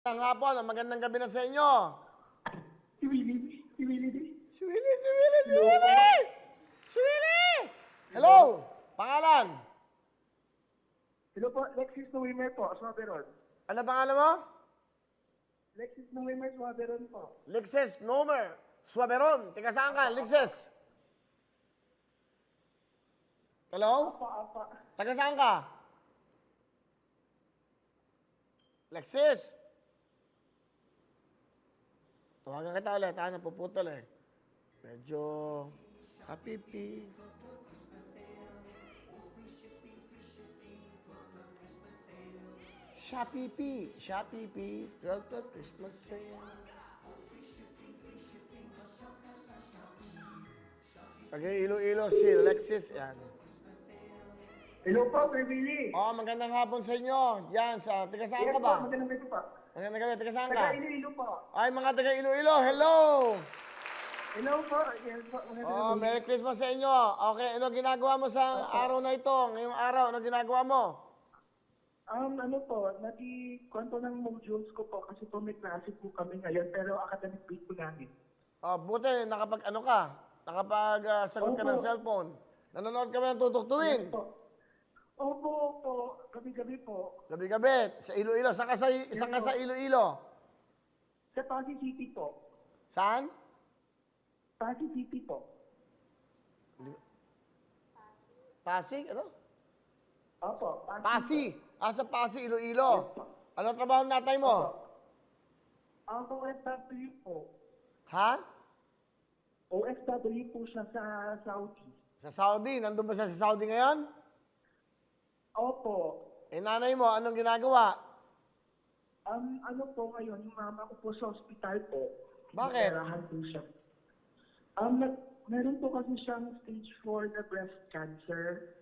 Ang hapon, magandang gabi na sa inyo. Si Willie, si Willie din. Si Willie, si Willie, si Hello po. Willie! Si Willie! Hello! Pangalan? Hello po, Lexis Nuwimer po, Swaberon. Ano pangalan mo? Lexis Nuwimer, Swaberon po. Lixes Nomer Suaberon. Tiga saan ka, Lixes? Hello? Apa. Taga saan ka? Lexis? Tawagan kita ulit, ha? Napuputol eh. Medyo happy. Shopee, girl to Christmas sale. Taga Iloilo si Lexis, yan. Hello po, Sir Willie. Oh, magandang hapon sa inyo. Yan, sa taga saan Yes ka ba? po, magandang gabi po. Magandang gabi, taga saan ka? Taga Iloilo po. Ay, mga taga Iloilo, hello! Hello po, yes po, magandang Oh, gabi. Merry Christmas sa inyo. Okay, ano ginagawa mo sa araw na ito? Ngayong araw, ano ginagawa mo? Ano po, kwento ng modules ko po kasi po may klase po kami ngayon pero academic week po namin. Oh, buti, nakapag sagot ka ng Opo. cellphone. Nanonood ka ba ng tutuktuin? Yes po. Opo, gabi-gabi po. Gabi-gabi, sa Iloilo. Saan ka sa Iloilo? Sa Pasig City po. Saan? Pasig City po. Pasig? Ano? Opo, Pasig. Sa Pasig, Iloilo. Yes po. Anong trabaho ng natay mo? Ako OFW po. Ha? OFW po siya sa Saudi. Sa Saudi. Nandun ba siya sa Saudi ngayon? Opo. Eh, nanay mo, anong ginagawa? Ano po ngayon, yung mama ko po sa ospital po. Bakit? Operahan po siya. Meron po kasi siyang stage 4 na breast cancer.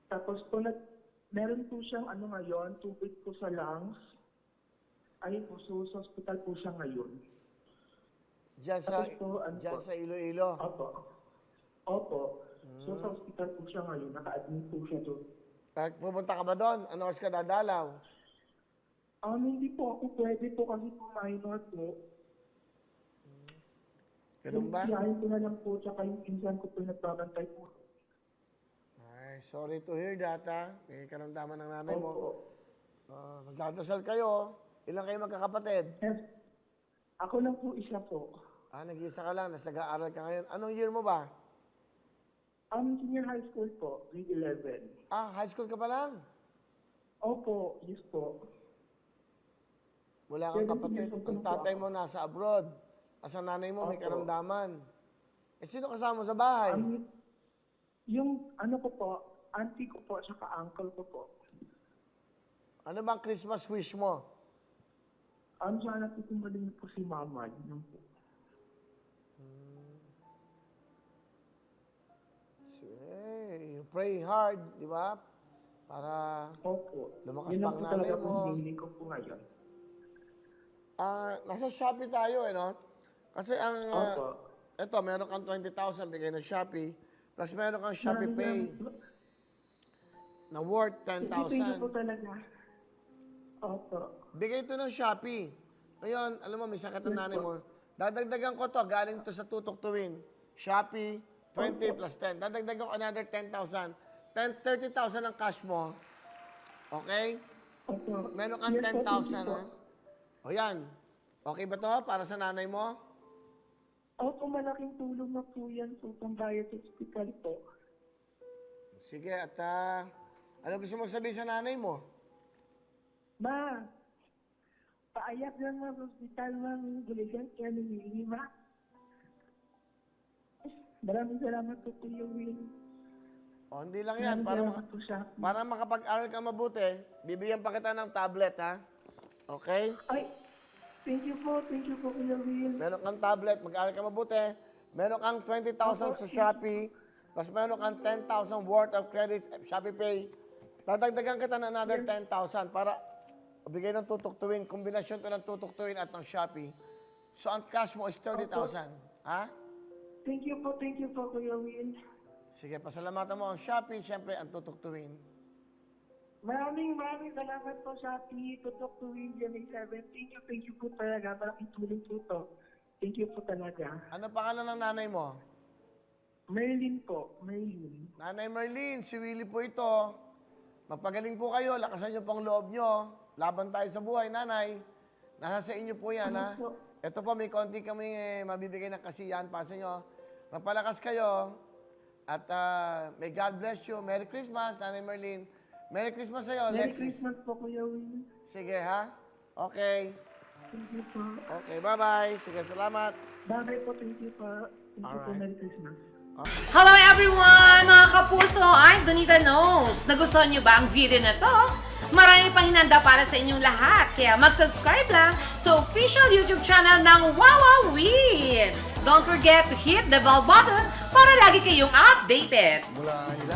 Tapos po, meron po siyang ngayon, tubig po sa lungs. Ayun po, so sa ospital po siya ngayon. Diyan sa, Tapos po, diyan sa Iloilo. Opo. So sa ospital po siya ngayon, naka-admit po siya doon. Pupunta ka ba doon? Ano oras ka dadalaw? Hindi po ako pwede po kasi po minor po. Ganun ba? Siyahin ko na lang po, tsaka yung pinsan ko po yung nagbabantay po. Ay, sorry to hear that, ha? May karamdaman ng nanay mo. Opo. Magdadasal kayo. Ilan kayo magkakapatid? Yes. Ako lang po isa po. Nag-isa ka lang. Nag-aaral ka ngayon. Anong year mo ba? Senior high school po, grade 11. High school ka pa lang. Opo, yes po. Wala kang 17 kapatid. years old Ang na po tatay ako. mo nasa abroad. Ang nanay mo may Opo. karamdaman. Sino kasama mo sa bahay? Yung ko po, auntie ko po, tsaka uncle ko po. Ano bang Christmas wish mo? Sana po kumaling po si mama. Yun po. You pray hard, di ba? Para Opo. lumakas Yun lang pang po nanay talaga po mo. hinihingi ko po ngayon. Nasa Shopee tayo, Kasi Opo. eto, meron kang 20,000 bigay ng Shopee, plus meron kang Shopee Pay na worth Thank you po 10,000. talaga. Opo. Bigay ito ng Shopee. Ngayon, alam mo, may sakit ng nanay mo. Dadagdagan ko to, galing to sa tutuktuin. Shopee, 20 plus 10. Dadagdagan ko another 10,000. 30,000 ang cash mo. Okay? Opo. Meron kang Yes po, thank you 10,000, po. ha? O yan. Okay ba to para sa nanay mo? Opo, malaking tulong na po yan po pambayad sa hospital po. Sige, at ano gusto mo sabihin sa nanay mo? Ma, paayak lang sa hospital ng Guligan kaya namili, ma. Maraming salamat po, Kuya Will. O, hindi lang yan. Maraming salamat po siya. Para makapag-aral ka mabuti, bibigyan pa kita ng tablet, ha? Okay? Ay, thank you po, Kuya Will. Meron kang tablet, mag-aral ka mabuti. Meron kang 20,000 sa Shopee, plus meron kang 10,000 worth of credits, Shopee Pay. Dadagdagan kita ng another 10,000 para bigay ng tutuktuin, kombinasyon to ng tutuktuin at ng Shopee. So, ang cash mo is 30,000. Ha? Thank you po, Kuya Will. Sige, pasalamatan mo ang Shopee, siyempre ang tutuktuin. Maraming salamat po, Shopee, to Dr. William A7. Thank you po talaga. Malaking tulong po to. Thank you po talaga. Ano pangalan ng nanay mo? Merlin po, Merlin. Nanay Marlene, si Willie po ito. Magpagaling po kayo, lakasan niyo pong loob niyo. Laban tayo sa buhay, nanay. Nasa sa inyo po yan, ha? Po. Ito po, may konti kami mabibigay ng kasiyahan para sa inyo. Magpalakas kayo. At may God bless you. Merry Christmas, Nanay Marlene. Merry Christmas sa'yo, Merry Alexis. Christmas po, Kuya Will. Sige, ha? Okay. Thank you po. Okay, bye-bye. Sige, salamat. Bye-bye po, thank you po. Thank you po, Alright. Merry Christmas. Hello everyone! Mga kapuso, I'm Donita Knows. Nagustuhan niyo ba ang video na to? Marami pang hinanda para sa inyong lahat. Kaya mag-subscribe lang sa official YouTube channel ng Wawa Win. Don't forget to hit the bell button para lagi kayong updated.